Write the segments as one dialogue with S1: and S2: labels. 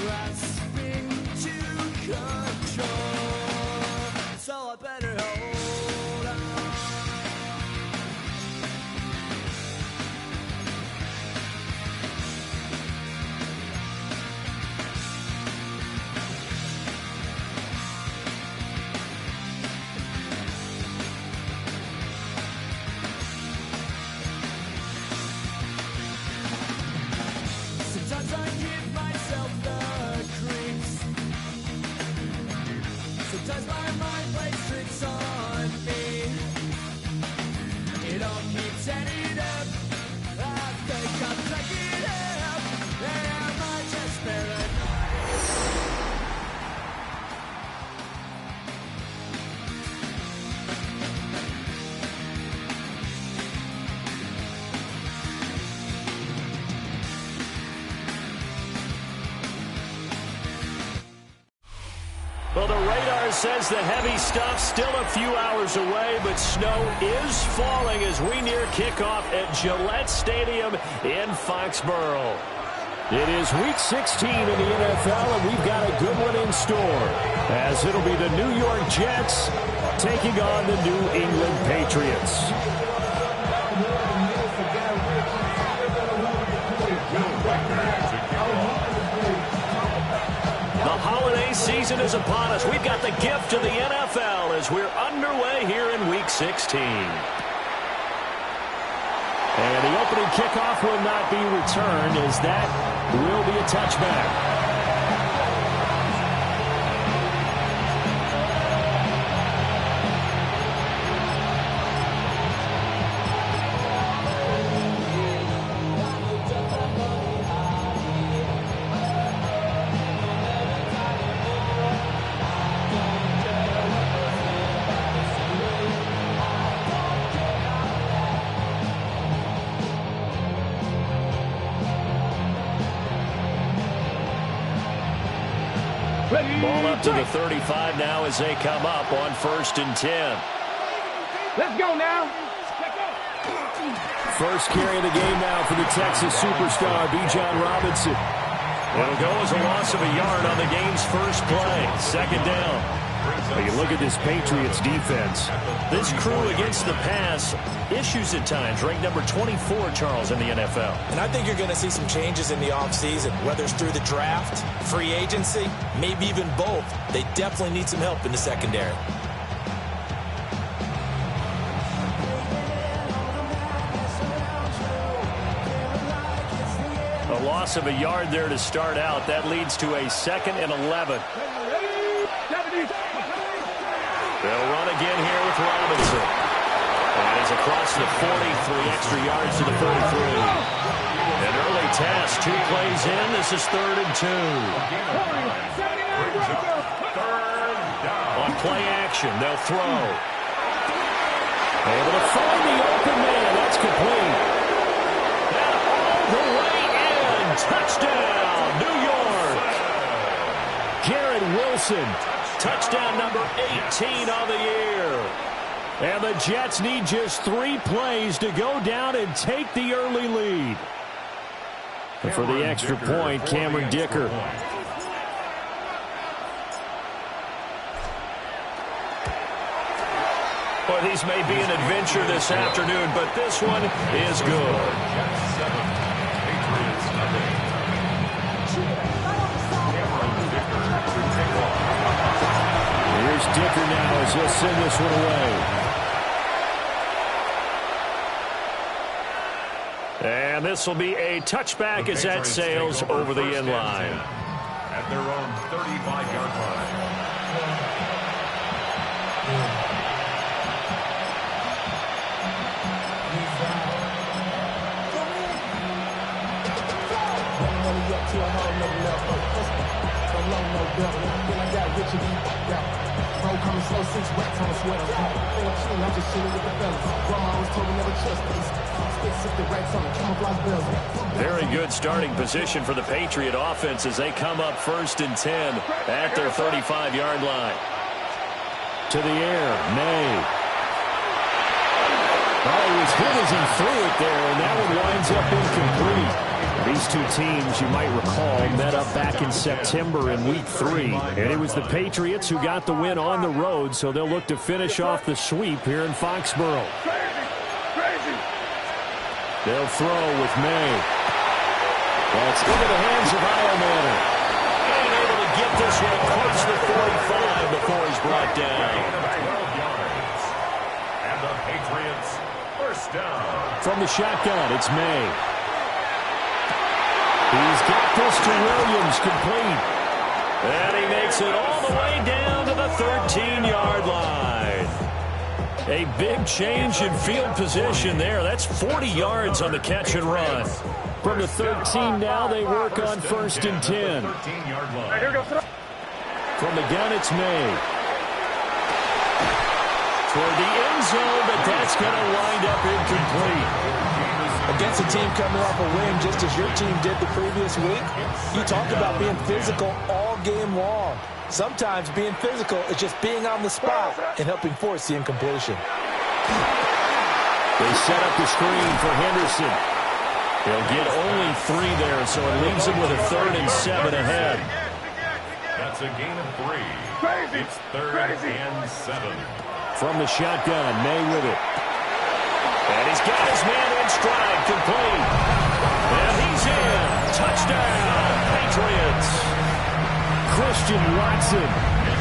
S1: grasping to control, so I better hold on. Sometimes I give myself the creeps. Sometimes my mind plays tricks on me. It all keeps adding up. I think I'm cracking up. Am I just paranoid?
S2: Well, the radar says the heavy stuff's still a few hours away, but snow is falling as we near kickoff at Gillette Stadium in Foxborough. It is Week 16 in the NFL, and we've got a good one in store, as it'll be the New York Jets taking on the New England Patriots. The holiday season is upon us. We've got the gift of the NFL as we're underway here in Week 16. And the opening kickoff will not be returned, as that will be a touchback. Ball up to the 35 now as they come up on 1st and 10.
S3: Let's go now.
S2: First carry of the game now for the Texas superstar, Bijan Robinson. It'll go as a loss of a yard on the game's first play. 2nd down. You look at this Patriots defense. This crew against the pass, issues at times, ranked number 24, Charles, in the NFL.
S4: And I think you're going to see some changes in the offseason, whether it's through the draft, free agency, maybe even both. They definitely need some help in the secondary.
S2: A loss of a yard there to start out. That leads to a 2nd and 11. They'll run again here with Robinson. And it's across the 40, 3 extra yards to the 43. An early task, 2 plays in. This is 3rd and 2. On play action, they'll throw. Able to find the open man. That's complete. And all the way in. Touchdown, New York. Garrett Wilson. Touchdown number 18 on the year. And the Jets need just 3 plays to go down and take the early lead. And for the extra point, Cameron Dicker. Well, these may be an adventure this afternoon, but this one is good. Here's Dicker now as he'll send this one away. And this will be a touchback as that sails over the end line.
S5: At their own 35-yard line.
S2: Very good starting position for the Patriot offense as they come up 1st and 10 at their 35-yard line. To the air, May. Oh, he was hit as he threw it there, and that one winds up incomplete. These two teams, you might recall, met up back in September in Week 3. And it was the Patriots who got the win on the road, so they'll look to finish off the sweep here in Foxborough. They'll throw with May. That's into the hands of Manning. And able to get this one across the 45 before he's brought down.
S5: 12 yards. And the Patriots first down.
S2: From the shotgun, it's May. He's got this to Williams, complete. And he makes it all the way down to the 13-yard line. A big change in field position there. That's 40 yards on the catch and run. From the 13 now, they work on 1st and 10. From the gun, it's May. Toward the end zone, but that's going to wind up incomplete.
S4: Against a team coming off a win just as your team did the previous week, you talked about being physical all game long. Sometimes being physical is just being on the spot and helping force the incompletion.
S2: They set up the screen for Henderson. He'll get only 3 there, so it leaves him with a 3rd and 7 ahead.
S5: That's a gain of 3. It's 3rd and 7.
S2: From the shotgun, May with it. And he's got his man in stride, complete. And he's in. Touchdown, Patriots. Christian Watson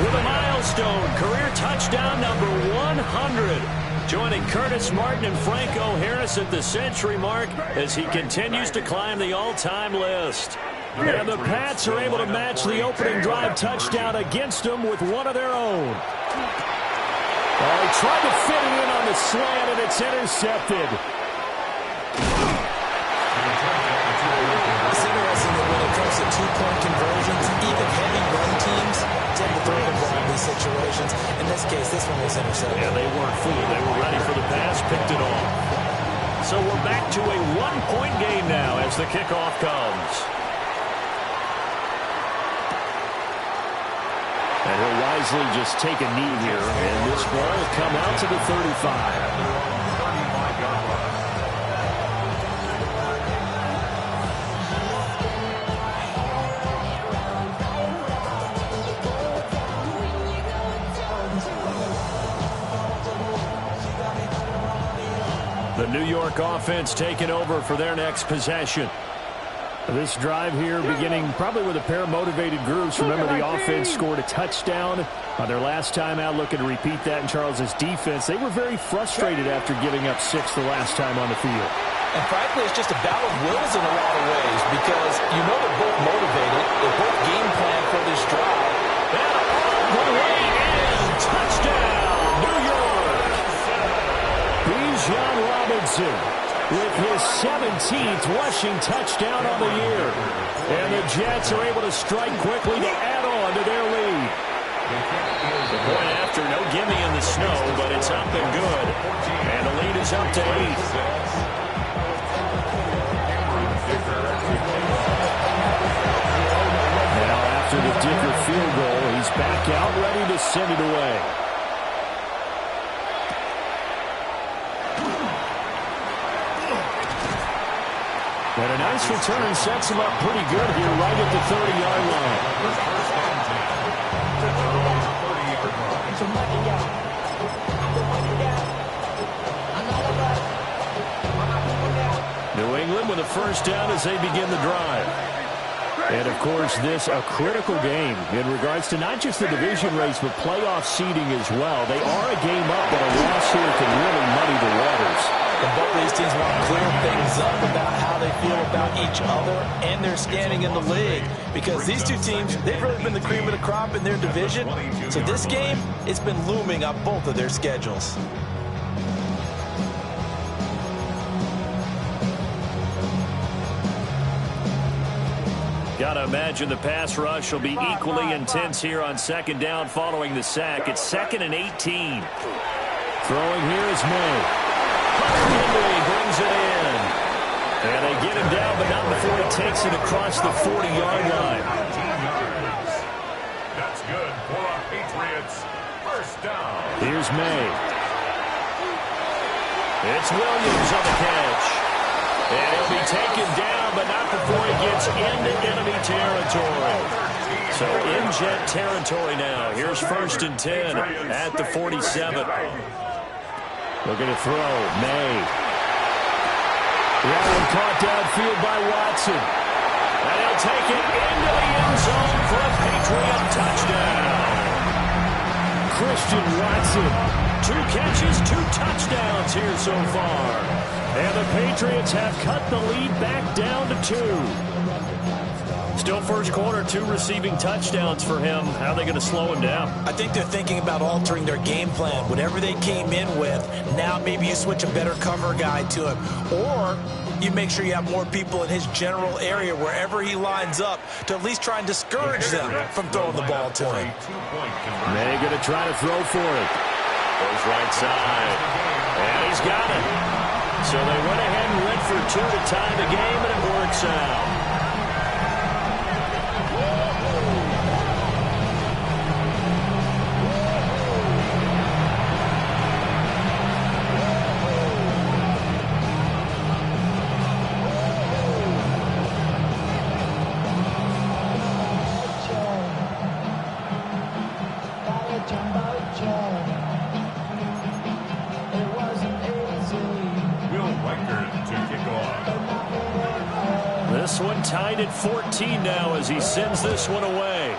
S2: with a milestone career touchdown number 100. Joining Curtis Martin and Franco Harris at the century mark as he continues to climb the all-time list. And the Pats are able to match the opening drive touchdown against them with one of their own. Oh, he tried to fit it in on the slant, and it's intercepted.
S4: It's interesting that when it comes to two-point conversions, even heavy run teams tend to throw the ball in these situations. In this case, this one was intercepted.
S2: Yeah, they weren't fooled. They were ready for the pass, picked it off. So we're back to a one-point game now as the kickoff comes. And he'll wisely just take a knee here, and this ball will come out to the 35. The New York offense taking over for their next possession. This drive here beginning probably with a pair of motivated groups. Remember, the offense scored a touchdown on their last time out. Looking to repeat that in Charles's defense. They were very frustrated after giving up 6 the last time on the field.
S4: And frankly, it's just a battle of wills in a lot of ways because you know they're both motivated. They're both game plan for this drive.
S2: And all the way in. Touchdown, New York. Bijan Robinson with his 17th rushing touchdown on the year. And the Jets are able to strike quickly to add on to their lead. The point after, no gimme in the snow, but it's up and good. And the lead is up to 8. Now after the Dicker field goal, he's back out ready to send it away. And a nice return sets him up pretty good here right at the 30-yard line. New England with a first down as they begin the drive. And, of course, this a critical game in regards to not just the division race, but playoff seeding as well. They are a game up, but a loss here can really muddy the waters.
S4: And both of these teams want to clear things up about how they feel about each other and their standing in the league. Because these two teams, they've really been the cream of the crop in their division. So this game, it's been looming on both of their schedules.
S2: Got to imagine the pass rush will be equally intense here on second down following the sack. It's 2nd and 18. Throwing here is May. Henry brings it in. And they get him down, but not before he takes it across the 40-yard line.
S5: That's good for our Patriots. First down.
S2: Here's May. It's Williams on the catch. And he'll be taken down, but not before he into enemy territory. So in Jet territory now. Here's 1st and 10 at the 47. Looking to throw. May. That one caught downfield by Watson. And he'll take it into the end zone for a Patriot touchdown. Christian Watson. 2 catches, 2 touchdowns here so far. And the Patriots have cut the lead back down to 2. Still first quarter, 2 receiving touchdowns for him. How are they going to slow him down?
S4: I think they're thinking about altering their game plan. Whatever they came in with, now maybe you switch a better cover guy to him. Or you make sure you have more people in his general area wherever he lines up to at least try and discourage them from throwing the ball to him.
S2: May going to try to throw for it. Goes right side. And he's got it. So they went ahead and went for 2 to tie the game, and it works out. This one tied at 14 now as he sends this one away.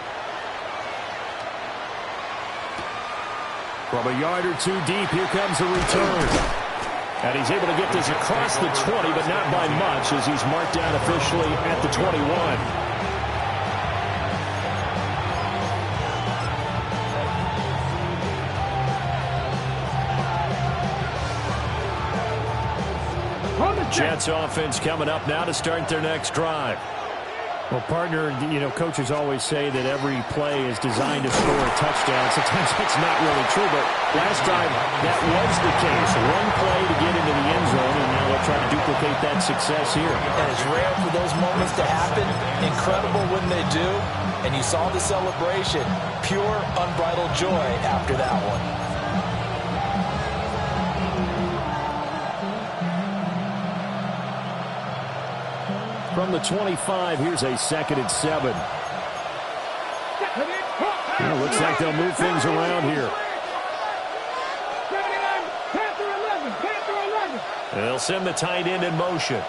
S2: From a yard or 2 deep, here comes a return. And he's able to get this across the 20, but not by much as he's marked down officially at the 21. Jets offense coming up now to start their next drive. Well, partner, you know, coaches always say that every play is designed to score a touchdown. Sometimes that's not really true, but last drive that was the case. One play to get into the end zone, and now they'll try to duplicate that success here.
S4: And it's rare for those moments to happen. Incredible when they do. And you saw the celebration. Pure, unbridled joy after that one.
S2: From the 25, here's a 2nd and 7. Well, looks like they'll move things around here. And they'll send the tight end in motion.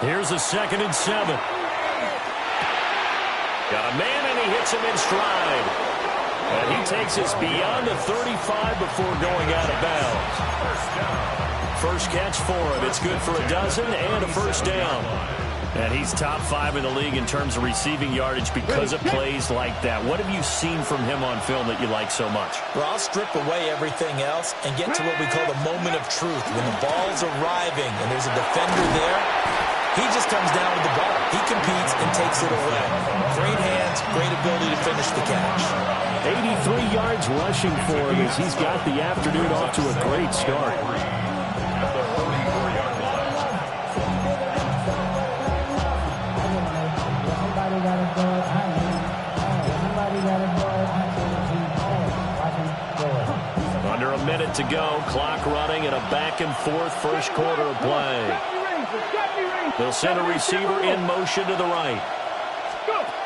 S2: Here's a 2nd and 7. Got a man, and he hits him in stride. And he takes us beyond the 35 before going out of bounds. First catch for him. It's good for a dozen and a first down. And he's top 5 in the league in terms of receiving yardage because of plays like that. What have you seen from him on film that you like so much?
S4: Well, I'll strip away everything else and get to what we call the moment of truth. When the ball's arriving and there's a defender there, he just comes down with the ball. He competes and takes it away. Great hands, great ability to finish the catch.
S2: 83 yards rushing for him as he's got the afternoon off to a great start. Under a minute to go, clock running, and a back-and-forth first quarter of play. They'll send a receiver in motion to the right.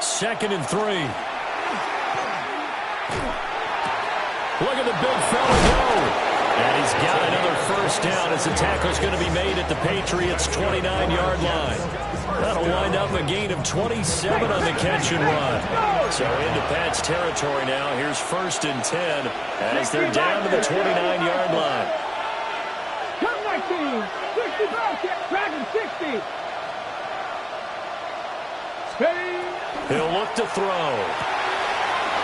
S2: 2nd and 3. Look at the big fella go. And he's got another first down as the tackle's going to be made at the Patriots' 29-yard line. That'll wind up a gain of 27 on the catch and run. So into Pats territory now. Here's 1st and 10 as they're down to the 29-yard line.
S3: Come 19, 65, dragon 60.
S2: He'll look to throw.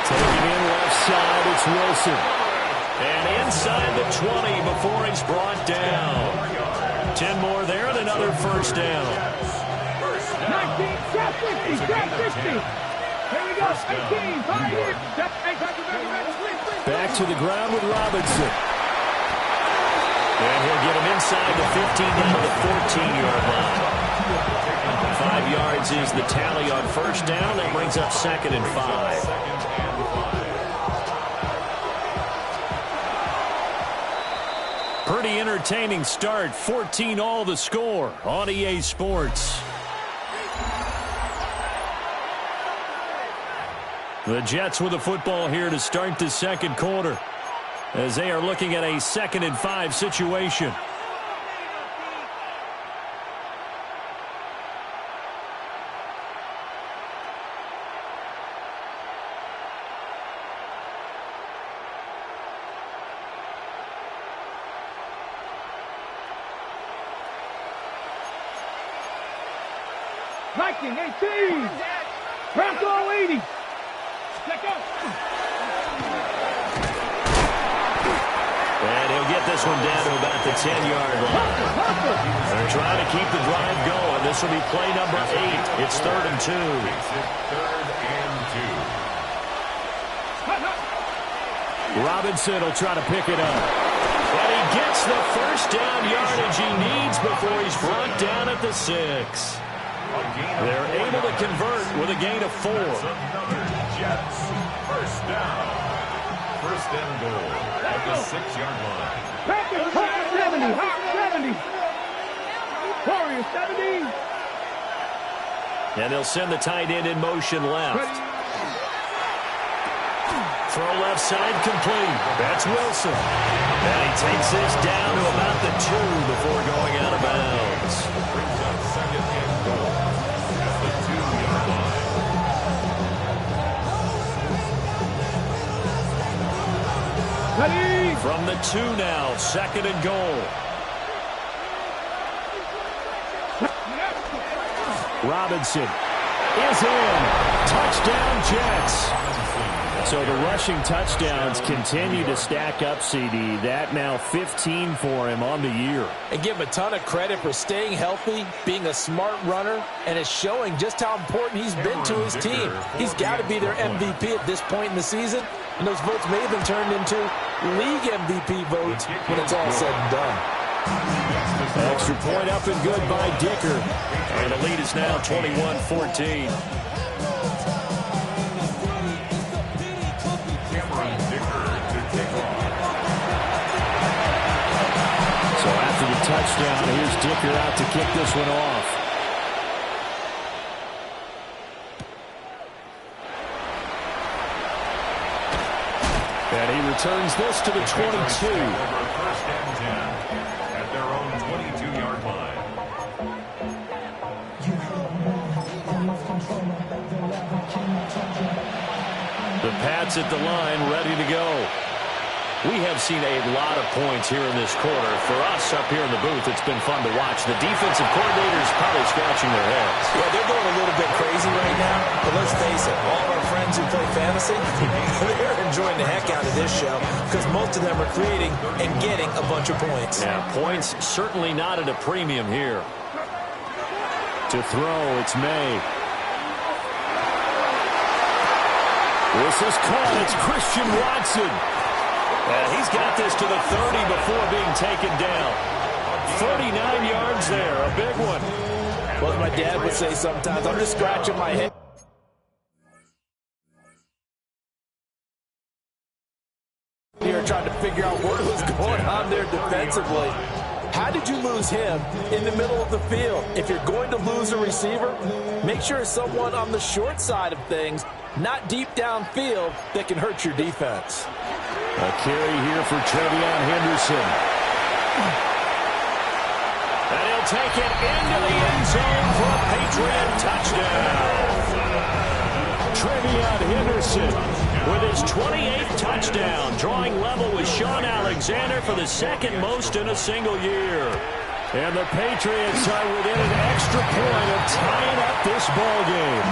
S2: Taking in left side, it's Wilson. And inside the 20 before he's brought down. 10 more there and another first down.
S3: 19, drop 50, drop 50. Here we go, 18, 5 years.
S2: Back to the ground with Robinson. And he'll get him inside the 15 down to the 14-yard line. 5 yards is the tally on first down. That brings up 2nd and 5. Pretty entertaining start. 14 all the score on EA Sports. The Jets with the football here to start the second quarter, as they are looking at a 2nd and 5 situation.
S3: Viking 18. Bronco 80. Check out.
S2: And he'll get this one down to about the 10-yard line. They're trying to keep the drive going. This will be play number 8. It's 3rd and 2. Robinson will try to pick it up. And he gets the first down yardage he needs before he's brought down at the 6. They're able to convert with a gain of 4.
S5: Jets, first down. First and goal at the 6-yard line.
S3: Packers, hot 70, hot 70. Warriors 70.
S2: And they'll send the tight end in motion left. Throw left side complete. That's Wilson. And he takes this down to about the 2 before going out of bounds.
S5: Brings up 2nd and goal at the 2-yard line.
S3: Ready.
S2: From the 2 now, 2nd and goal. Robinson is in. Touchdown, Jets. So the rushing touchdowns continue to stack up, CD. That now 15 for him on the year.
S4: And give him a ton of credit for staying healthy, being a smart runner, and it's showing just how important he's been to his team. He's got to be their MVP at this point in the season, and those votes may have been turned into league MVP votes when it's all said and done.
S2: Extra point up and good by Dicker. And the lead is now 21-14. So after the touchdown, here's Dicker out to kick this one off. And he returns this to the 22.
S5: First and 10 at their own 22-yard line.
S2: The Pats at the line, ready to go. We have seen a lot of points here in this quarter. For us up here in the booth, it's been fun to watch. The defensive coordinators probably scratching their heads.
S4: Yeah, they're going a little bit crazy right now, but let's face it, all of our friends who play fantasy, they're enjoying the heck out of this show because most of them are creating and getting a bunch of points.
S2: Yeah, points certainly not at a premium here. To throw, it's May. This is caught. It's Christian Watson. And he's got this to the 30 before being taken down. 39 yards there, a big one.
S4: Well, as my dad would say sometimes, I'm just scratching my head here trying to figure out what was going on there defensively. How did you lose him in the middle of the field? If you're going to lose a receiver, make sure it's someone on the short side of things, not deep downfield, that can hurt your defense.
S2: A carry here for Trevion Henderson. And he'll take it into the end zone for a Patriot touchdown. Trevion Henderson with his 28th touchdown, drawing level with Sean Alexander for the 2nd most in a single year. And the Patriots are within an extra point of tying up this ball game.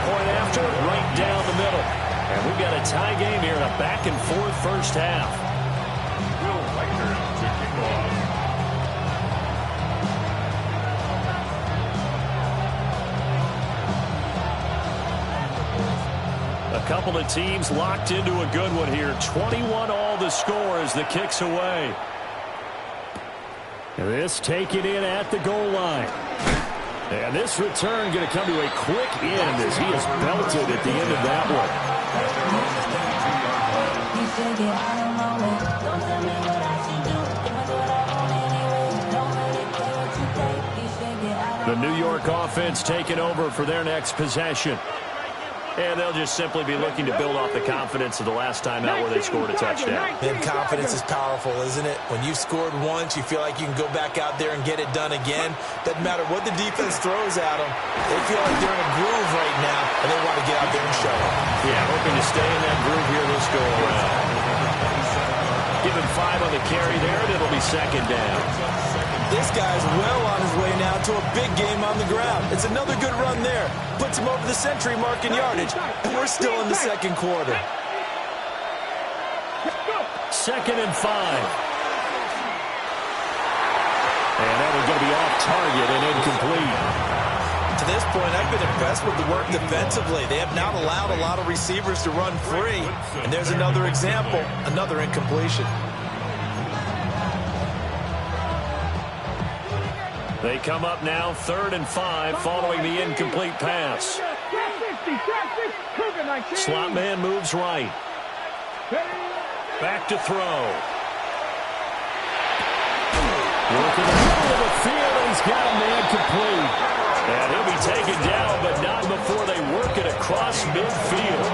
S2: Point after, right down the middle. And we've got a tie game here in a back-and-forth first half.
S5: Will Reichert to kick off.
S2: A couple of teams locked into a good one here. 21 all the score as the kick's away. This taken in at the goal line. And this return going to come to a quick end as he is belted at the end of that one. The New York offense taking over for their next possession. And they'll just simply be looking to build off the confidence of the last time out where they scored a touchdown.
S4: And confidence is powerful, isn't it? When you've scored once, you feel like you can go back out there and get it done again. Doesn't matter what the defense throws at them. They feel like they're in a groove right now, and they want to get out there and show it.
S2: Yeah, hoping to stay in that groove here this go-around. Give him 5 on the carry there, and it'll be second down.
S4: This guy's well on his way now to a big game on the ground. It's another good run there. Puts him over the century mark in yardage. And we're still in the second quarter.
S2: Second and 5. And that one's going to be off target and incomplete.
S4: To this point, I've been impressed with the work defensively. They have not allowed a lot of receivers to run free. And there's another example, another incompletion.
S2: They come up now, 3rd and 5, following the incomplete pass. Slot man moves right. Back to throw. Working the middle of the field, and he's got a man complete. And he'll be taken down, but not before they work it across midfield.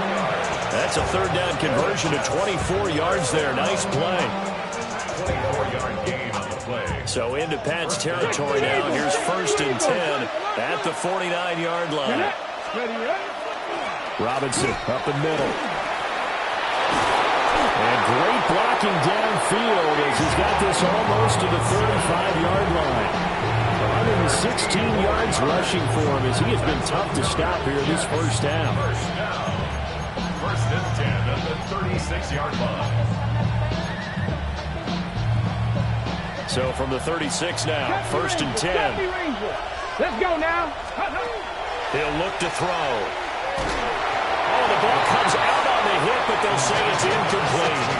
S2: That's a 3rd down conversion to 24 yards there. Nice play.
S5: 24-yard gain on the play.
S2: So into Pats territory now. Here's 1st and 10 at the 49-yard line. Robinson up the middle. And great blocking downfield as he's got this almost to the 35-yard line. 116 yards rushing for him as he has been tough to stop here this first half.
S5: First and 10 at the 36-yard line.
S2: So from the 36 now, 1st and 10.
S3: Let's go now.
S2: He'll look to throw. Oh, the ball comes out on the hit, but they'll say it's incomplete.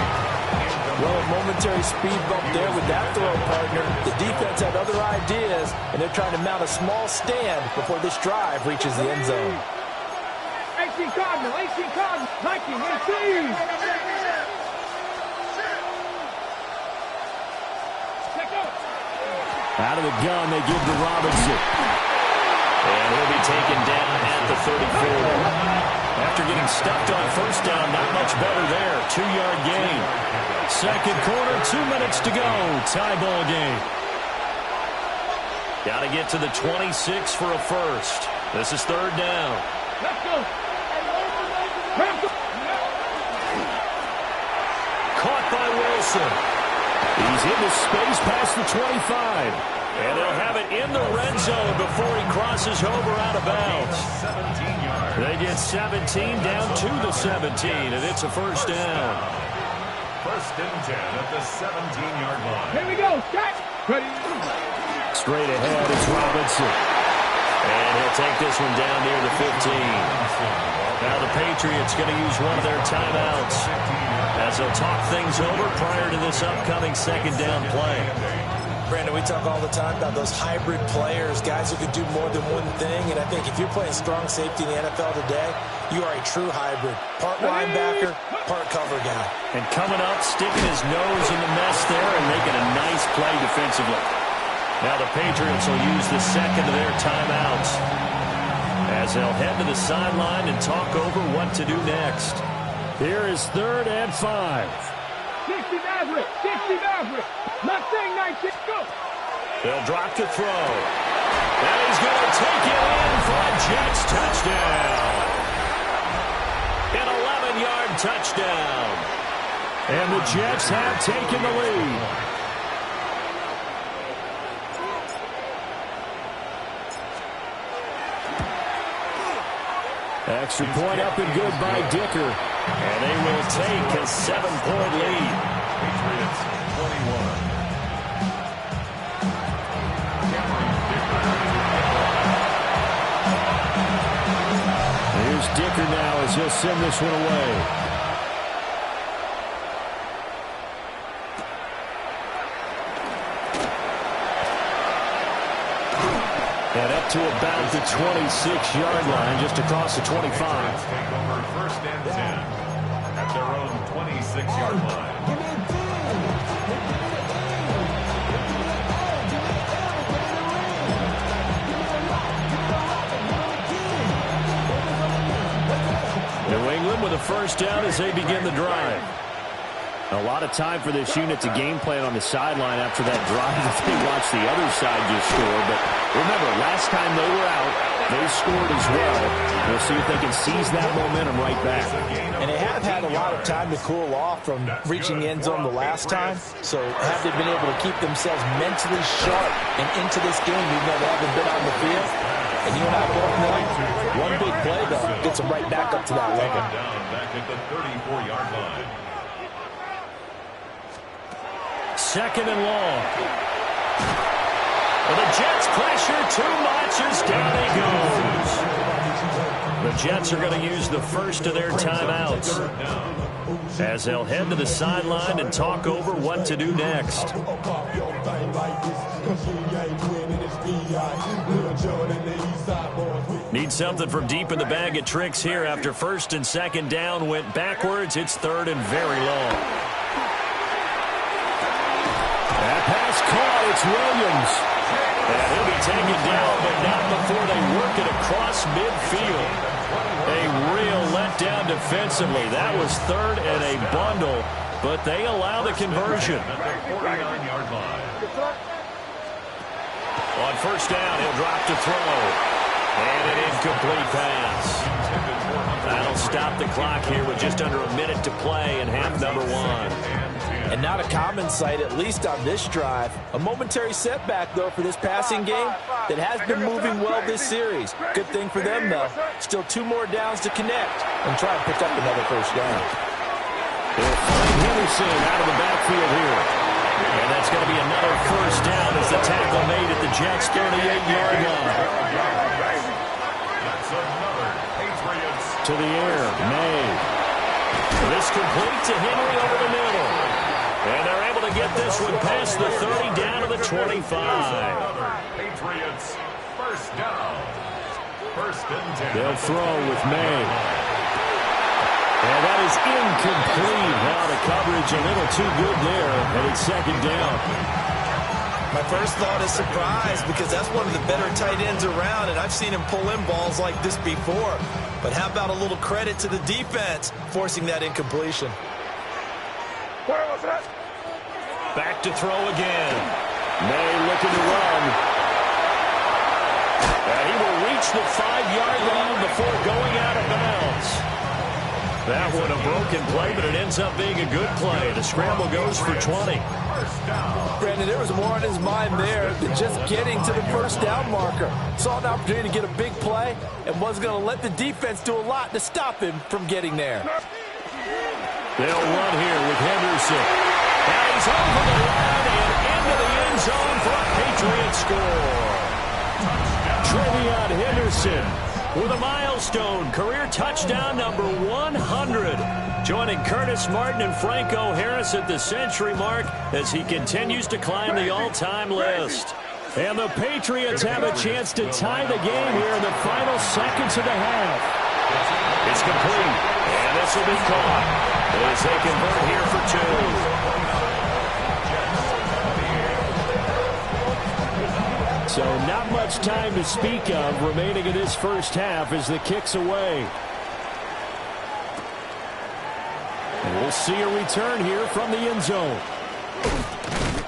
S4: Well, a momentary speed bump there with that throw, partner. The defense had other ideas, and they're trying to mount a small stand before this drive reaches the end zone.
S3: 18 Cardinal, Nike, 18.
S2: Out of the gun, they give to Robinson. And he'll be taken down at the 34. After getting stuffed on 1st down, not much better there. 2-yard gain. Second quarter, 2 minutes to go. Tie ball game. Got to get to the 26 for a first. This is 3rd down.
S3: Let's go.
S2: Caught by Wilson. He's into space past the 25. And they'll have it in the red zone before he crosses over out of bounds.
S5: 17 yards.
S2: They get 17 down to the 17, and it's a 1st down.
S5: 1st and 10 at the 17-yard line.
S3: Here we go. Shot. Ready.
S2: Straight ahead is Robinson. And he'll take this one down near the 15. Now the Patriots going to use one of their timeouts as they'll talk things over prior to this upcoming 2nd down play.
S4: Brandon, we talk all the time about those hybrid players, guys who can do more than one thing, and I think if you're playing strong safety in the NFL today, you are a true hybrid. Part linebacker, part cover guy.
S2: And coming up, sticking his nose in the mess there and making a nice play defensively. Now the Patriots will use the 2nd of their timeouts as they'll head to the sideline and talk over what to do next. Here is 3rd and 5.
S3: 60 Maverick. Mustang 19, go.
S2: They'll drop to throw. And he's going to take it in for a Jets touchdown. An 11-yard touchdown. And the Jets have taken the lead. Extra point up and good by Dicker. And they will take a 7-point lead.
S5: Patriots 21.
S2: Here's Dicker now as he'll send this one away. And up to about the 26-yard line, just across the 25.
S5: Take over 1st and 10 at their own 26-yard line.
S2: the first down as they begin the drive. A lot of time for this unit to game plan on the sideline after that drive that they watched the other side just score. But remember, last time they were out, they scored as well. We'll see if they can seize that momentum right back.
S4: And they have had a lot of time to cool off from reaching the end zone the last time. So have they been able to keep themselves mentally sharp and into this game even though they haven't been on the field? And you and I both know one big play, though, gets them right back up to that level.
S5: Back at the 34-yard line.
S2: Second and long. Well, the Jets pressure too much as down he goes. The Jets are going to use the first of their timeouts as they'll head to the sideline and talk over what to do next. Need something from deep in the bag of tricks here after first and second down went backwards. It's third and very long. That pass caught. It's Williams. And he'll be taken down, but not before they work it across midfield. A real letdown defensively. That was third and a bundle, but they allow the conversion. On first down, he'll drop to throw. And an incomplete pass. That'll stop the clock here with just under a minute to play in half number one.
S4: And not a common sight, at least on this drive. A momentary setback, though, for this passing game that has been moving well this series. Good thing for them, though. Still 2 more downs to connect and try and pick up another first down.
S2: They'll find Henderson out of the backfield here. And that's going to be another first down as the tackle made at the Jets' 38-yard line.
S5: That's another Patriots.
S2: To the air, May. This complete to Henry over the middle. And they're able to get this one past the 30 down to the 25.
S5: Patriots first down. First and 10.
S2: They'll throw with May. And that is incomplete. Now the coverage a little too good there. And it's second down.
S4: My first thought is surprise because that's one of the better tight ends around, and I've seen him pull in balls like this before. But how about a little credit to the defense forcing that incompletion?
S2: Back to throw again. May looking to run. And he will reach the 5-yard line before going out of bounds. That one a broken play, but it ends up being a good play. The scramble goes for 20.
S4: Brandon, there was more on his mind there than just getting to the first down marker. Saw an opportunity to get a big play and was going to let the defense do a lot to stop him from getting there.
S2: They'll run here with Henderson. And he's over the line and into the end zone for a Patriot score. Trevion Henderson with a milestone career touchdown number 100. Joining Curtis Martin and Franco Harris at the century mark as he continues to climb the all-time list. And the Patriots have a chance to tie the game here in the final seconds of the half. It's complete, and this will be caught as they convert here for 2. So not much time to speak of remaining in this first half as the kick's away. And we'll see a return here from the end zone.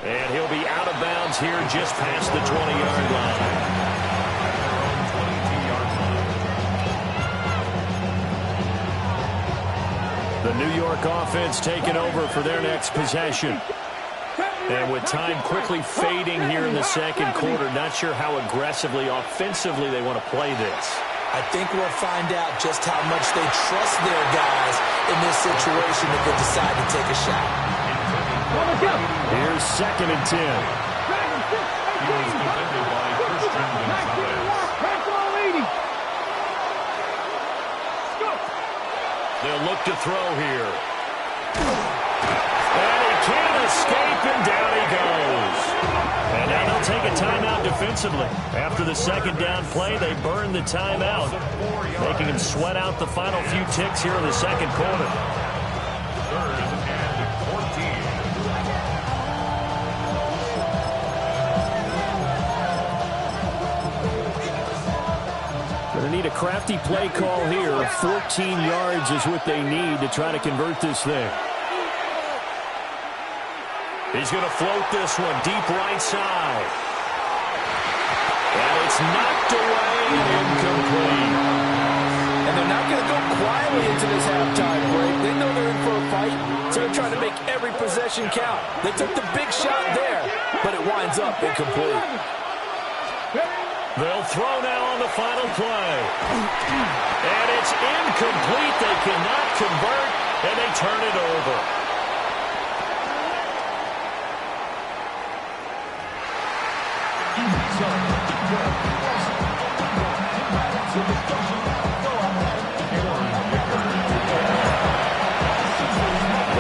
S2: And he'll be out of bounds here just past the 20-yard line. The New York offense taking over for their next possession. And with time quickly fading here in the second quarter, not sure how aggressively, offensively they want to play this.
S4: I think we'll find out just how much they trust their guys in this situation if they decide to take a shot.
S2: Here's second and 10.
S5: He was defended by Christian Gonzalez.
S2: They'll look to throw here. And he can't escape, and down he goes. And now they'll take a timeout defensively. After the second down play, they burn the timeout, making him sweat out the final few ticks here in the second quarter.
S5: Third and 14.
S2: Going to need a crafty play call here. 14 yards is what they need to try to convert this thing. He's going to float this one deep right side. And it's knocked away and incomplete.
S4: And they're not going to go quietly into this halftime break. They know they're in for a fight, so they're trying to make every possession count. They took the big shot there, but it winds up incomplete.
S2: They'll throw now on the final play. And it's incomplete. They cannot convert, and they turn it over.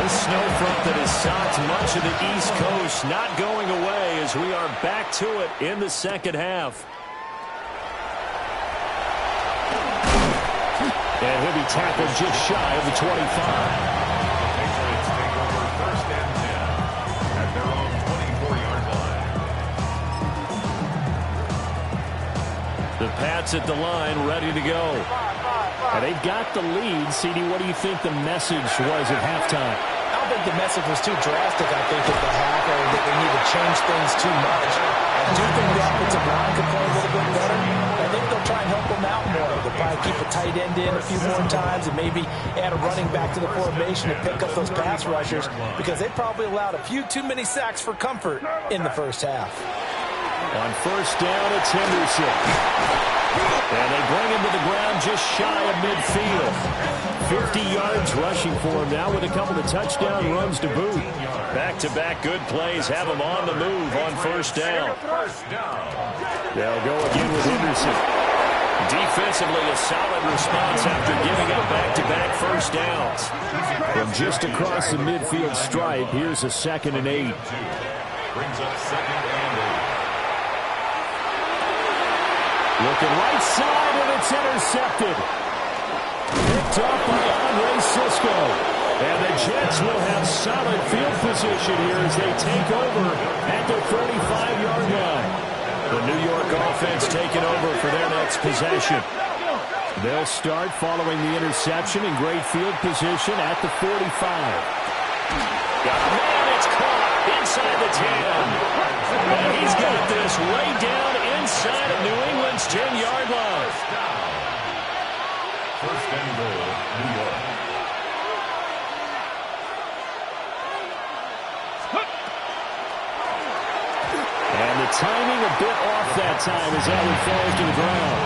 S2: This snow front that has socked much of the East Coast not going away as we are back to it in the second half. And he'll be tackled just shy of the 25.
S5: Patriots take over first and 10 at their own 24-yard line.
S2: The Pats at the line, ready to go. And they've got the lead. CD, what do you think the message was at halftime?
S4: I don't think the message was too drastic, I think, at the half, or that they need to change things too much. I do think the offensive line could play a little bit better. I think they'll try and help them out more. They'll probably keep a tight end in a few more times and maybe add a running back to the formation to pick up those pass rushers, because they probably allowed a few too many sacks for comfort in the first half.
S2: On first down, it's Henderson. And they bring him to the ground just shy of midfield. 50 yards rushing for him now with a couple of touchdown runs to boot. Back-to-back good plays have him on the move on first down. They'll go again with Henderson. Defensively, a solid response after giving up back-to-back first downs. From just across the midfield stripe, here's a 2nd and 8.
S5: Brings up 2nd and 8.
S2: Looking right side, and it's intercepted. Picked up by Andre Sisco. And the Jets will have solid field position here as they take over at the 35-yard line. The New York offense taking over for their next possession. They'll start following the interception in great field position at the 45. Got a man, it's caught inside the 10. And he's got this way down inside of New England's 10-yard line.
S5: First and goal, New York.
S2: And the timing a bit off that time as that one falls to the ground.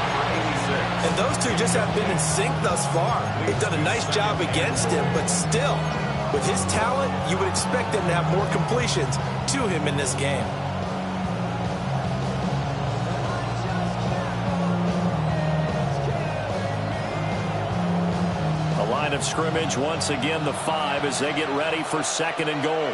S4: And those two just have been in sync thus far. They've done a nice job against him, but still, with his talent, you would expect him to have more completions to him in this game.
S2: The line of scrimmage, once again, the 5 as they get ready for 2nd and goal.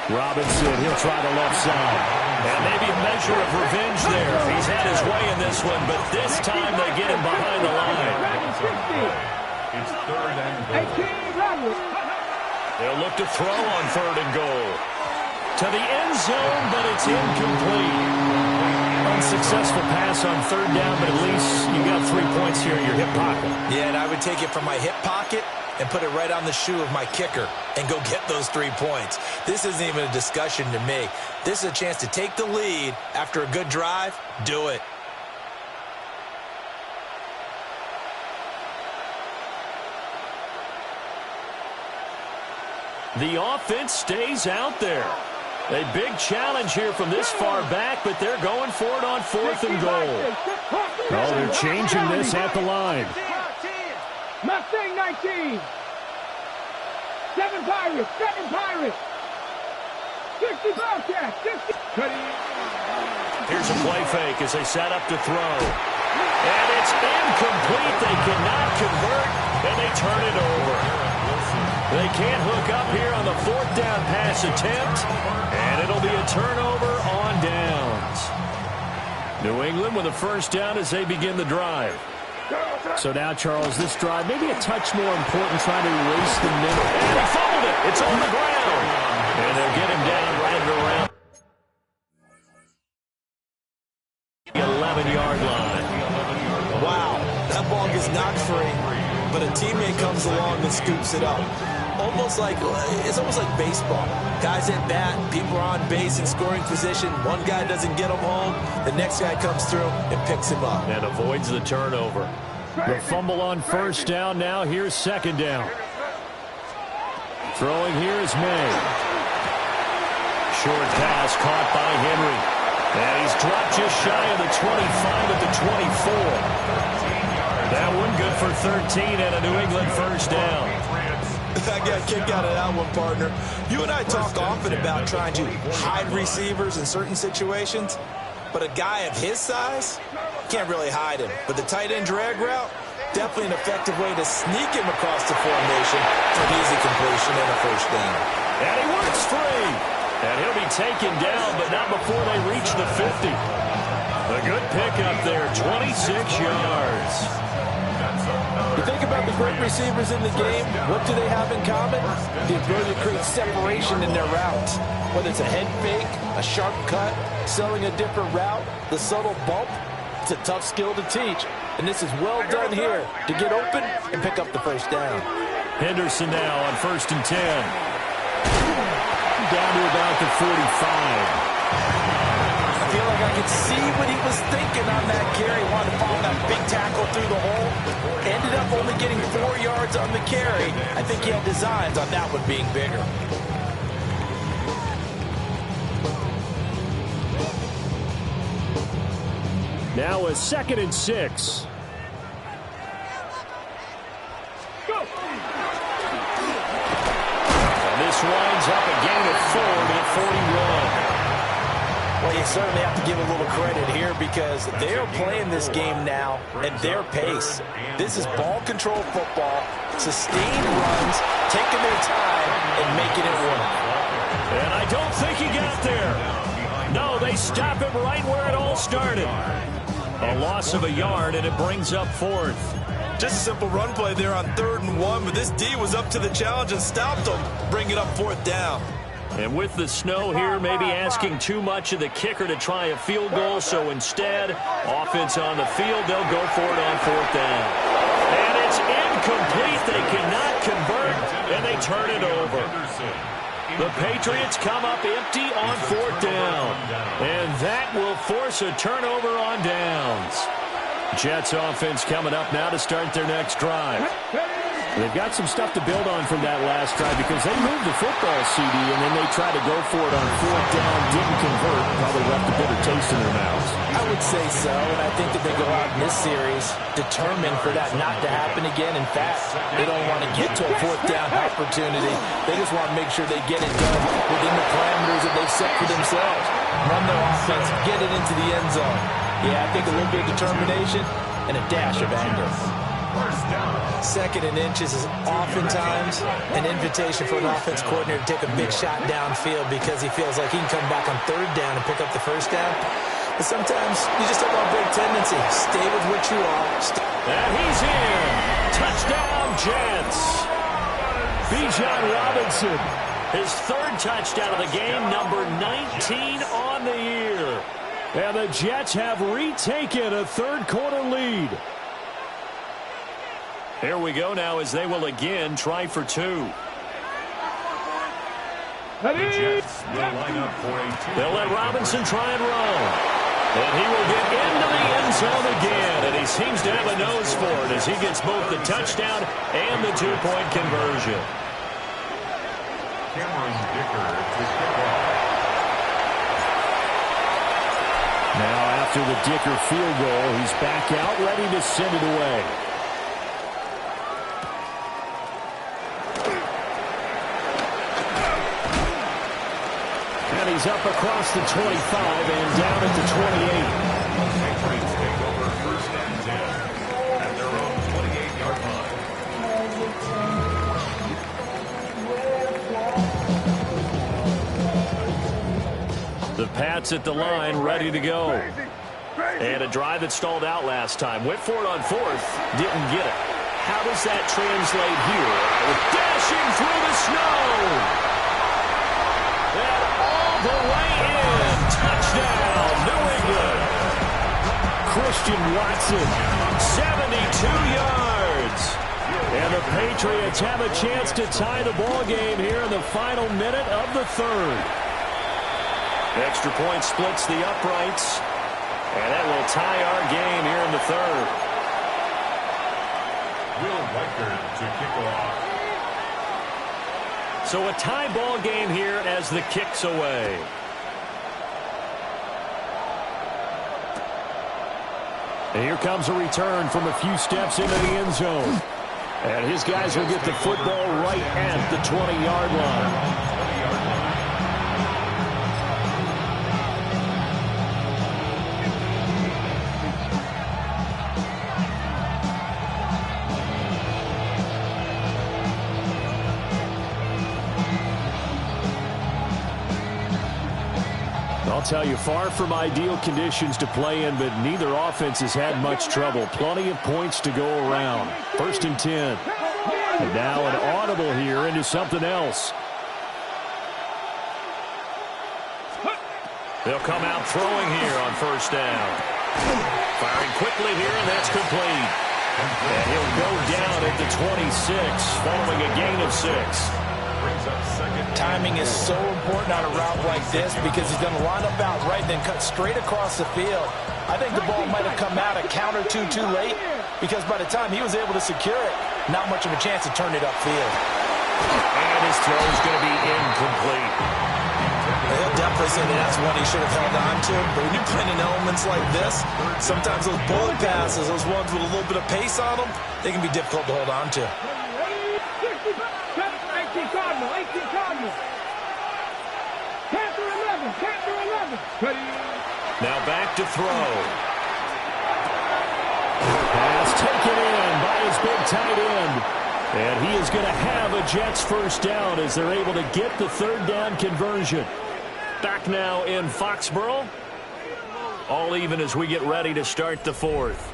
S2: Robinson, he'll try the left side. And maybe a measure of revenge there. He's had his way in this one, but this time they get him behind the line.
S5: It's 3rd and goal.
S2: They'll look to throw on 3rd and goal. To the end zone, but it's incomplete. Unsuccessful pass on 3rd down, but at least you got 3 points here in your hip pocket.
S4: Yeah, and I would take it from my hip pocket and put it right on the shoe of my kicker and go get those 3 points. This isn't even a discussion to me. This is a chance to take the lead after a good drive. Do it.
S2: The offense stays out there. A big challenge here from this far back, but they're going for it on 4th and goal. Oh, they're changing this at the line.
S3: Mustang 19. 7 Pirates. 7 Pirates. 60 Bobcats. 60.
S2: Here's a play fake as they set up to throw. And it's incomplete. They cannot convert, and they turn it over. They can't hook up here on the 4th down pass attempt, and it'll be a turnover on downs. New England with a first down as they begin the drive. So now, Charles, this drive maybe a touch more important, trying to erase the middle. And he fumbled it. It's on the ground. And they'll get him down right around
S4: knocked free, but a teammate comes along and scoops it up. It's almost like baseball. Guys at bat, people are on base in scoring position. One guy doesn't get him home. The next guy comes through and picks him up.
S2: And avoids the turnover. The fumble on first down. Now here's second down. Throwing here is May. Short pass caught by Henry. And he's dropped just shy of the 25 at the 24. That one good for 13 and a New England first down.
S4: I got a kick out of that one, partner. You and I talk often about trying to hide receivers in certain situations, but a guy of his size can't really hide him. But the tight end drag route, definitely an effective way to sneak him across the formation for an easy completion and a first down.
S2: And he works free. And he'll be taken down, but not before they reach the 50. A good pickup there, 26 yards.
S4: You think about the great receivers in the game, what do they have in common? The ability to create separation in their routes. Whether it's a head fake, a sharp cut, selling a different route, the subtle bump, it's a tough skill to teach. And this is well done here to get open and pick up the first down.
S2: Henderson now on 1st and 10. Down to about the 45.
S4: I feel like I could see what he was thinking on that carry. Wanted to follow that big tackle through the hole. Ended up only getting 4 yards on the carry. I think he had designs on that one being bigger.
S2: Now a 2nd and 6. And this winds up a gain of 4 at 41.
S4: Well, you certainly have to give a little credit here because they're playing this game now at their pace. This is ball control football, sustained runs, taking their time, and making it work.
S2: And I don't think he got there. No, they stop him right where it all started. A loss of a yard, and it brings up 4th.
S4: Just a simple run play there on 3rd and 1, but this D was up to the challenge and stopped them, bringing up 4th down.
S2: And with the snow here, maybe asking too much of the kicker to try a field goal. So instead, offense on the field, they'll go for it on 4th down. And it's incomplete. They cannot convert, and they turn it over. The Patriots come up empty on 4th down. And that will force a turnover on downs. Jets offense coming up now to start their next drive. They've got some stuff to build on from that last drive because they moved the football, CD, and then they tried to go for it on 4th down, didn't convert, probably left a bitter taste in their mouths.
S4: I would say so, and I think that they go out in this series determined for that not to happen again. In fact, they don't want to get to a 4th down opportunity. They just want to make sure they get it done within the parameters that they've set for themselves. Run their offense, get it into the end zone. Yeah, I think a little bit of determination and a dash of anger. 2nd and inches is oftentimes an invitation for an offense coordinator to take a big shot downfield because he feels like he can come back on 3rd down and pick up the first down. But sometimes you just don't want to break tendency. Stay with what you are.
S2: And he's in. Touchdown, Jets. Bijan Robinson, his 3rd touchdown of the game, number 19 on the year. And the Jets have retaken a 3rd quarter lead. Here we go now as they will again try for 2.
S5: The Jets will line up for a 2.
S2: They'll let Robinson try and run. And he will get into the end zone again. And he seems to have a nose for it as he gets both the touchdown and the 2-point conversion.
S5: Cameron Dicker to kick off.
S2: Now after the Dicker field goal, he's back out ready to send it away. And he's up across the 25 and down at the 28.
S5: Patriots take over 1st and 10 at their own 28-yard line.
S2: The Pats at the line, ready to go. And a drive that stalled out last time. Went for it on 4th, didn't get it. How does that translate here? Dashing through the snow. And all the way in. Touchdown, New England. Christian Watson, 72 yards. And the Patriots have a chance to tie the ball game here in the final minute of the third. Extra point splits the uprights. And that will tie our game here in the third.
S5: Will Reichard to kick off.
S2: So a tie ball game here as the kick's away. And here comes a return from a few steps into the end zone. And his guys will get the football right at the 20-yard line. I'll tell you, far from ideal conditions to play in, but neither offense has had much trouble. Plenty of points to go around. 1st and 10. And now an audible here into something else. They'll come out throwing here on 1st down. Firing quickly here, and that's complete. And he'll go down at the 26, following a gain of 6.
S4: Timing is so important on a route like this because he's going to line up out right and then cut straight across the field. I think the ball might have come out a count or two too late because by the time he was able to secure it, not much of a chance to turn it upfield.
S2: And his throw is going to be incomplete.
S4: He'll definitely say that that's one he should have held on to. But when you're playing in elements like this, sometimes those bullet passes, those ones with a little bit of pace on them, they can be difficult to hold on to.
S3: 18 Cardinal, 18 Cardinal. Panther 11, Panther 11.
S2: Now back to throw. Pass taken in by his big tight end. And he is going to have a Jets 1st down as they're able to get the 3rd down conversion. Back now in Foxborough. All even as we get ready to start the 4th.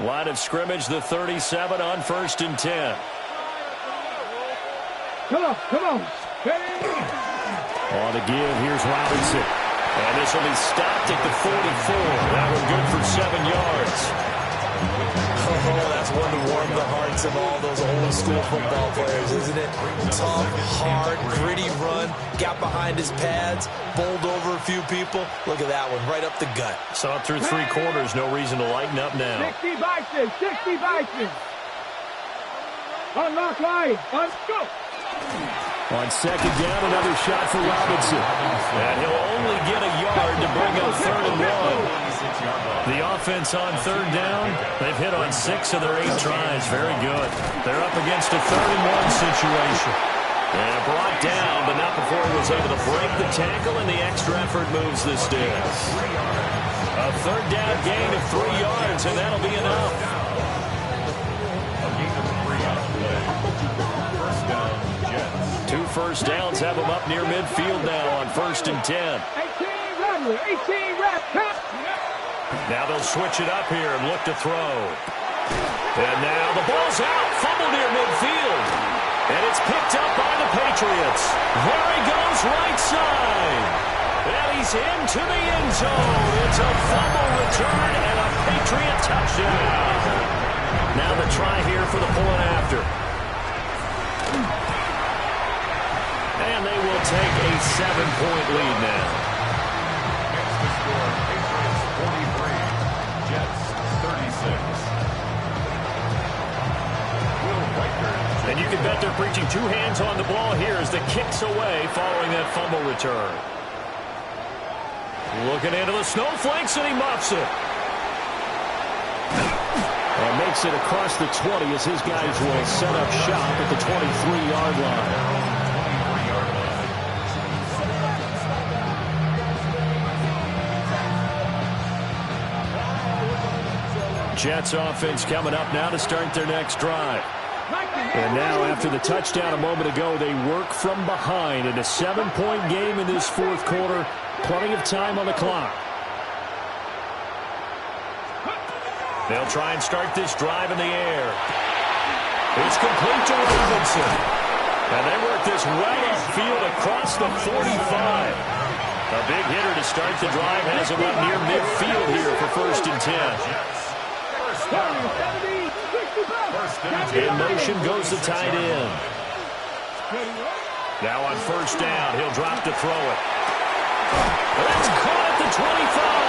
S2: Line of scrimmage, the 37 on 1st and 10.
S3: Come on, come on.
S2: On the give, here's Robinson. And this will be stopped at the 44. That one good for 7 yards.
S4: Oh, that's one to warm the hearts of all those old school football players, isn't it? Tough, hard, gritty run, got behind his pads, bowled over a few people. Look at that one, right up the gut.
S2: Saw it through 3 quarters, no reason to lighten up now.
S3: 60 Bison, 60 Bison. Unlock line, go.
S2: On 2nd down, another shot for Robinson. And he'll only get a yard to bring up 3rd and 1. The offense on 3rd down, they've hit on 6 of their 8 tries. Very good. They're up against a 3rd and 1 situation. And brought down, but not before he was able to break the tackle, and the extra effort moves the sticks. A 3rd down gain of 3 yards, and that'll be enough.
S5: A gain of 3 on the play. 1st down, Jets.
S2: 2 first downs have them up near midfield now on 1st and 10.
S3: 18 Rattler, 18 Rattler.
S2: Now they'll switch it up here and look to throw. And now the ball's out. Fumble near midfield. And it's picked up by the Patriots. There he goes right side. And he's into the end zone. It's a fumble return and a Patriot touchdown. Now the try here for the point after. And they will take a 7-point lead now.
S5: Next to score, Patriots 43, Jets 36. Will Reichard.
S2: And you can bet they're preaching 2 hands on the ball here as the kick's away following that fumble return. Looking into the snowflakes, and he muffs it. And makes it across the 20 as his guys will set up shop at the 23-yard line. Jets offense coming up now to start their next drive. And now after the touchdown a moment ago, they work from behind in a 7-point game in this 4th quarter. Plenty of time on the clock. They'll try and start this drive in the air. It's complete to Robinson. And they work this well upfield across the 45. A big hitter to start the drive has him up near midfield here for 1st and 10. In motion goes the tight end. Now on 1st down, he'll drop to throw it. That's caught at the 25.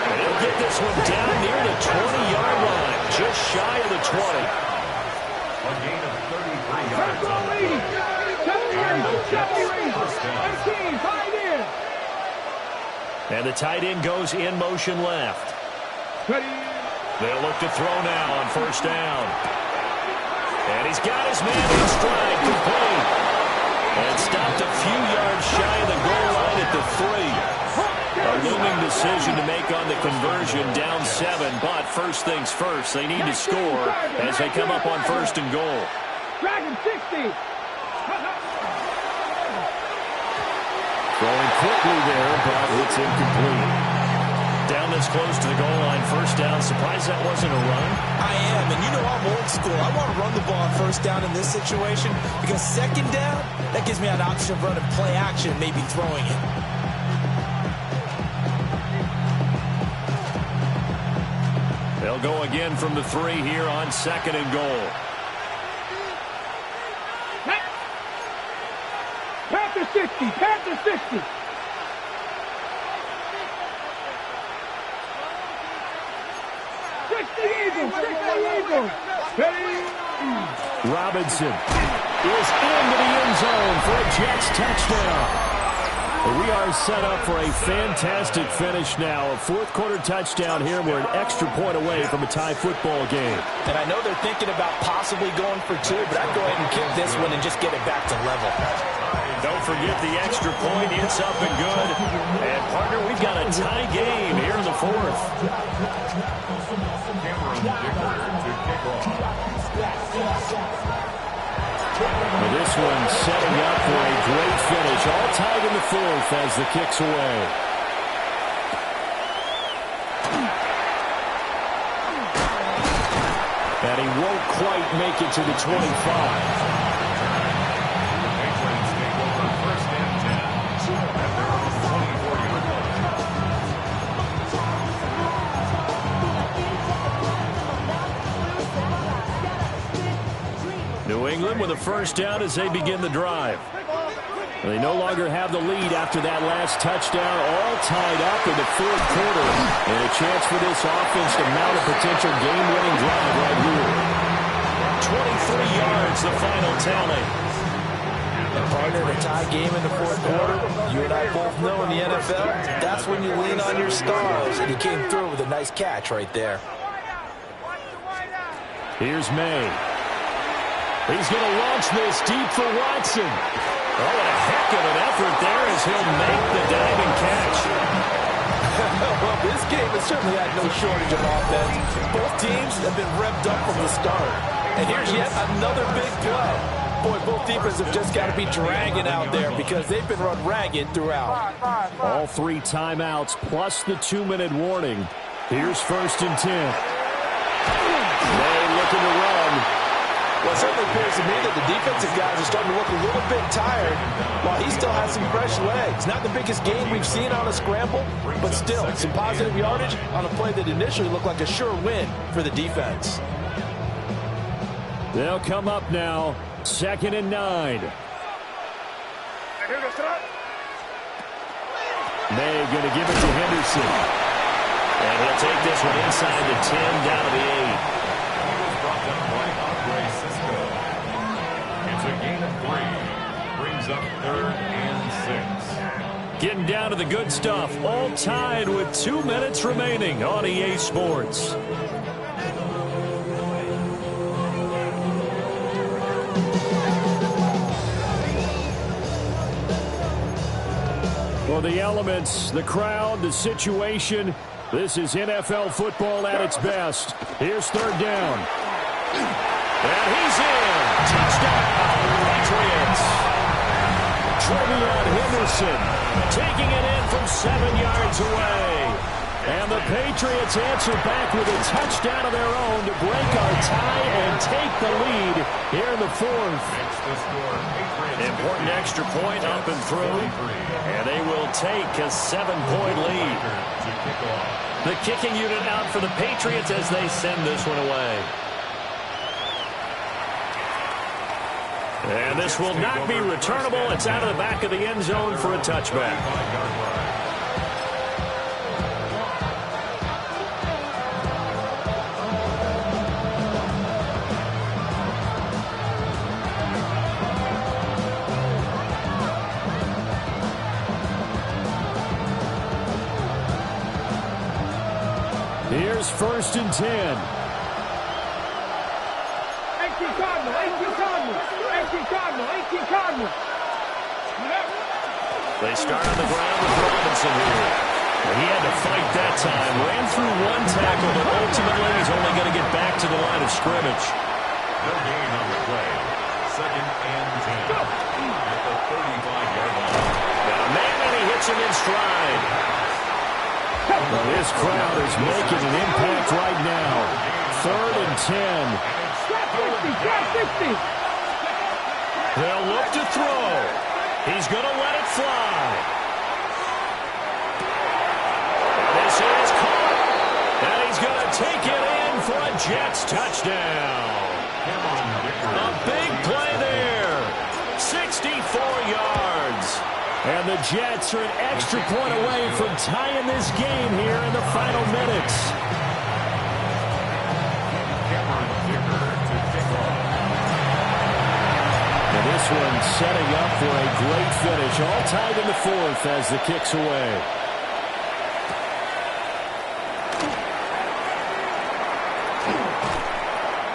S2: And he'll get this one down near the 20-yard line, just shy of the 20.
S5: A gain of 33 yards on the play. And the Jets first down.
S2: And the tight end goes in motion left. They'll look to throw now on 1st down. And he's got his man in stride, complete. And stopped a few yards shy of the goal line at the 3. A looming decision to make on the conversion, down 7. But first things first, they need to score as they come up on 1st and goal.
S3: Dragon 60.
S2: Throwing quickly there, but it's incomplete. Down this close to the goal line, 1st down. Surprised that wasn't a run?
S4: I am, and you know I'm old school. I want to run the ball on 1st down in this situation because 2nd down, that gives me an option of running play action, maybe throwing it.
S2: They'll go again from the 3 here on 2nd and goal.
S3: Panther 60. Panther 60.
S2: Robinson is into the end zone for a Jets touchdown. We are set up for a fantastic finish now. A 4th quarter touchdown here. We're an extra point away from a tie football game.
S4: And I know they're thinking about possibly going for 2, but I'd go ahead and kick this one and just get it back to level.
S2: Don't forget the extra point. It's up and good. And, partner, we've got a tie game here in the 4th. Well, this one setting up for a great finish. All tied in the 4th as the kick's away. And he won't quite make it to the 25. New England with a 1st down as they begin the drive. They no longer have the lead after that last touchdown, all tied up in the 4th quarter. And a chance for this offense to mount a potential game-winning drive right here. 23 yards, the final tally.
S4: And partner, a tie game in the 4th quarter, you and I both know in the NFL, that's when you lean on your stars. And he came through with a nice catch right there.
S2: Here's May. He's going to launch this deep for Watson. Oh, a heck of an effort there as he'll make the diving catch.
S4: Well, this game has certainly had no shortage of offense. Both teams have been revved up from the start. And here's yet another big play. Boy, both defenses have just got to be dragging out there because they've been run ragged throughout.
S2: All 3 timeouts plus the 2-minute warning. Here's 1st and 10. May looking to run.
S4: Well, it certainly appears to me that the defensive guys are starting to look a little bit tired while he still has some fresh legs. Not the biggest game we've seen on a scramble, but still some positive yardage on a play that initially looked like a sure win for the defense.
S2: They'll come up now, 2nd and 9. May going to give it to Henderson. And he'll take this one inside the 10, down to the 8.
S5: It's a gain of 3. Brings up 3rd and 6.
S2: Getting down to the good stuff. All tied with 2 minutes remaining on EA Sports. For the elements, the crowd, the situation, this is NFL football at its best. Here's 3rd down. And he's in. Touchdown, Patriots. Trevion Henderson taking it in from 7 yards away. And the Patriots answer back with a touchdown of their own to break our tie and take the lead here in the fourth.
S6: Important extra point up and through. And they will take a 7-point lead. The kicking unit out for the Patriots as they send this one away. And this will not be returnable. It's out of the back of the end zone for a touchback.
S2: Here's 1st and 10.
S3: 18 Cardinal, 18 Cardinal, 18 Cardinal, 18 Cardinal.
S6: They start on the ground with Robinson here. He had to fight that time. Ran through one tackle, but ultimately he's only going to get back to the line of scrimmage.
S5: No gain on the play. 2nd and 10. At the 35-yard line.
S6: Got a man and he hits him in stride.
S2: Well, this crowd is making an impact right now. 3rd and 10.
S3: Drop 60, drop 60.
S6: They'll look to throw. He's going to let it fly. This is caught. And he's going to take it in for a Jets touchdown. A big play there. 64 yards.
S2: And the Jets are an extra point away from tying this game here in the final minutes. And this one setting up for a great finish. All tied in the fourth as the kick's away.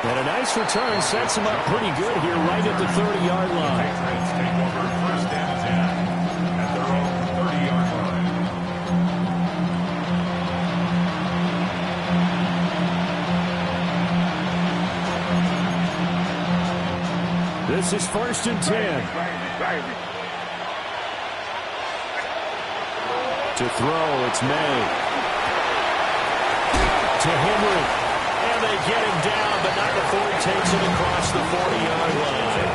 S2: And a nice return sets him up pretty good here right at the 30-yard line.
S5: Take over 1st and 10. At their own 30-yard line.
S2: This is 1st and 10. To throw, it's May. To Henry.
S6: And they get him down, but not before he takes it across the 40-yard line.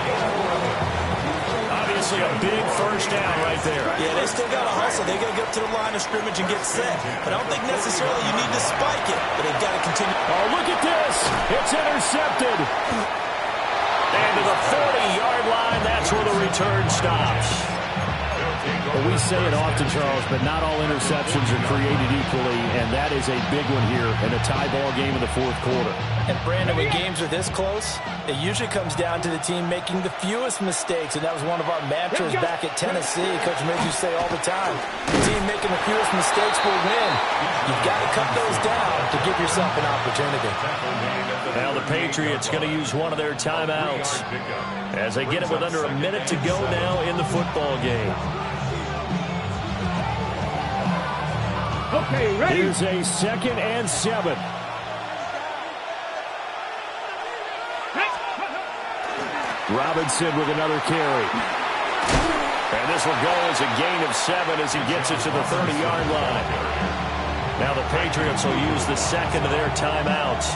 S6: Obviously a big first down right there.
S4: Yeah, they still got to hustle. They got to get to the line of scrimmage and get set. I don't think necessarily you need to spike it, but they've got to continue.
S2: Oh, look at this. It's intercepted.
S6: And to the 40-yard line, that's where the return stops.
S2: Well, we say it often, Charles, but not all interceptions are created equally, and that is a big one here in a tie ball game in the fourth quarter.
S4: And Brandon, when games are this close, it usually comes down to the team making the fewest mistakes, and that was one of our mantras back at Tennessee. Coach Midge used to say all the time, the team making the fewest mistakes will win. You've got to cut those down to give yourself an opportunity.
S6: Now the Patriots going to use one of their timeouts as they get it with under a minute to go now in the football game.
S3: Okay, ready?
S2: Here's a 2nd and 7. Robinson with another carry.
S6: And this will go as a gain of 7 as he gets it to the 30-yard line. Now the Patriots will use the second of their timeouts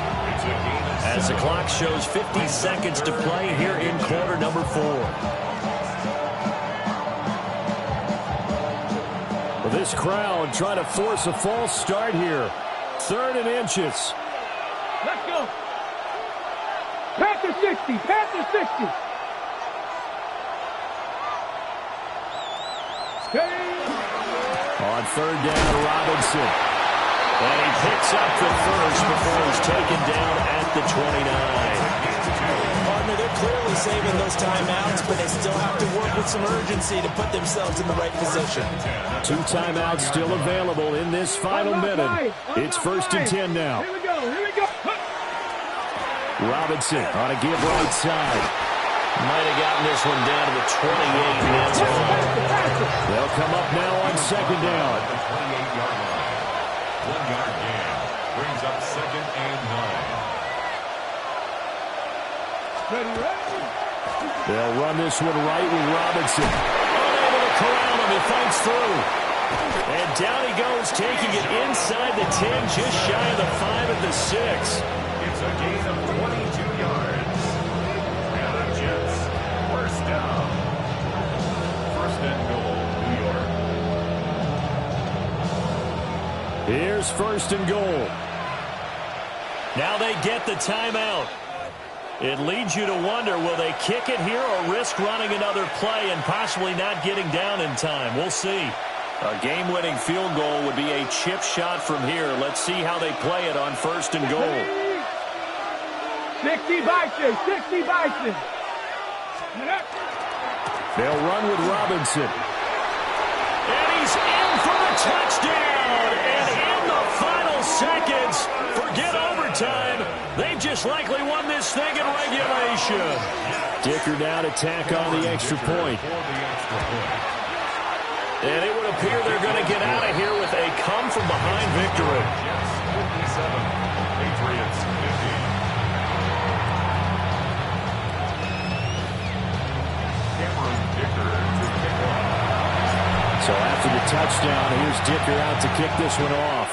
S6: as the clock shows 50 seconds to play here in quarter number 4.
S2: Well, this crowd trying to force a false start here. 3rd and inches.
S3: Let's go. Panther 60, Panther 60.
S2: On 3rd down, Robinson.
S6: And he picks up the first before he's taken down at the 29.
S4: Partner, they're clearly saving those timeouts, but they still have to work with some urgency to put themselves in the right position.
S2: 2 timeouts still available in this final minute. It's 1st and 10 now.
S3: Here we go, here we go.
S2: Robinson on a give right side.
S6: Might have gotten this one down to the 28, and that's all.
S2: They'll come up now on 2nd down.
S5: The 28-yard line. 1-yard gain. Brings up 2nd and 9.
S3: Ready, ready.
S2: They'll run this one right with Robinson.
S6: Unable to corral him. He fights through. And And down he goes, taking it inside the 10, just shy of the 5 at the 6.
S5: It's a gain of 22 yards. And the Jets, first down. First and goal, New York.
S6: Here's first and goal. Now they get the timeout. It leads you to wonder, will they kick it here or risk running another play and possibly not getting down in time? We'll see. A game-winning field goal would be a chip shot from here. Let's see how they play it on first and goal.
S3: 60 Bison, 60 Bison.
S6: They'll run with Robinson. And he's in for the touchdown. And in the final seconds, forget overtime. They've just likely won this thing in regulation. Dicker now to tack on the extra point. And it would appear they're going to get out of here with a come-from-behind victory.
S5: Jets 57, Patriots 50. Cameron Dicker to kick off.
S6: So after the touchdown, here's Dicker out to kick this one off.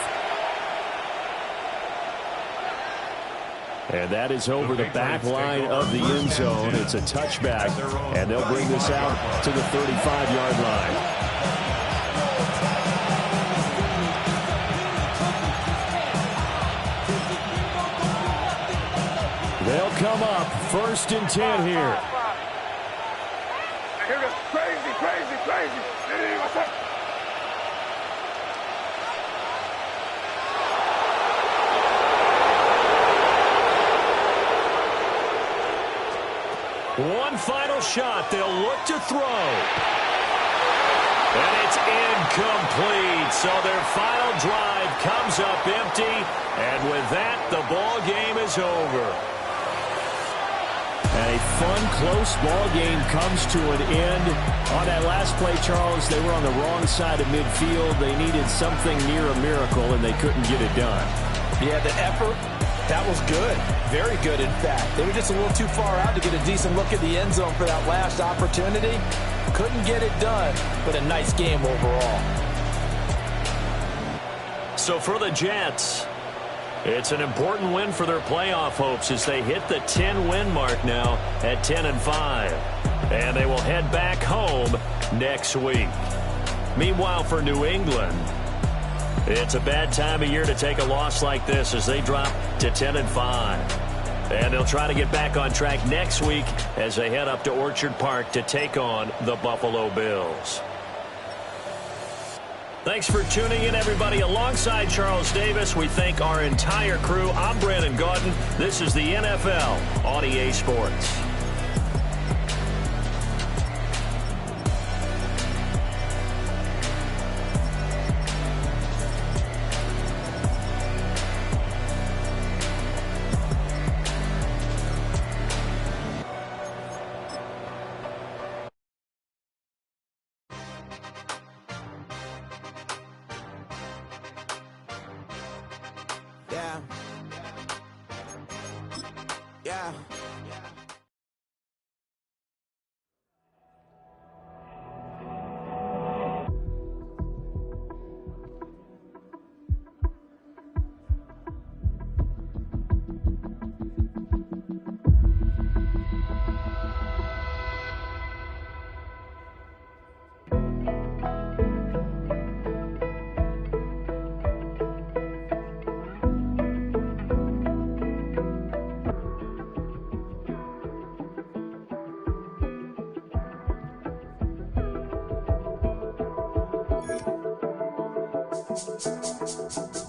S6: And that is over the back line of the end zone. It's a touchback, and they'll bring this out to the 35-yard line. They'll come up first and 10 here.
S3: Here goes crazy, crazy, crazy. What's up?
S6: One final shot. They'll look to throw. And it's incomplete. So their final drive comes up empty. And with that, the ball game is over. And a fun, close ball game comes to an end. On that last play, Charles, they were on the wrong side of midfield. They needed something near a miracle, and they couldn't get it done.
S4: Yeah, the effort, that was good. Very good, in fact. They were just a little too far out to get a decent look at the end zone for that last opportunity. Couldn't get it done, but a nice game overall.
S6: So for the Jets, it's an important win for their playoff hopes as they hit the 10-win mark now at 10-5. And they will head back home next week. Meanwhile, for New England, it's a bad time of year to take a loss like this as they drop to 10-5. And they'll try to get back on track next week as they head up to Orchard Park to take on the Buffalo Bills. Thanks for tuning in, everybody. Alongside Charles Davis, we thank our entire crew. I'm Brandon Gaudin. This is the NFL on EA Sports.
S1: Yeah.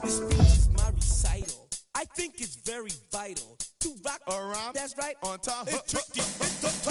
S7: This speech is my recital. I think it's very vital to rock around. That's right. On time. It's tricky. It's the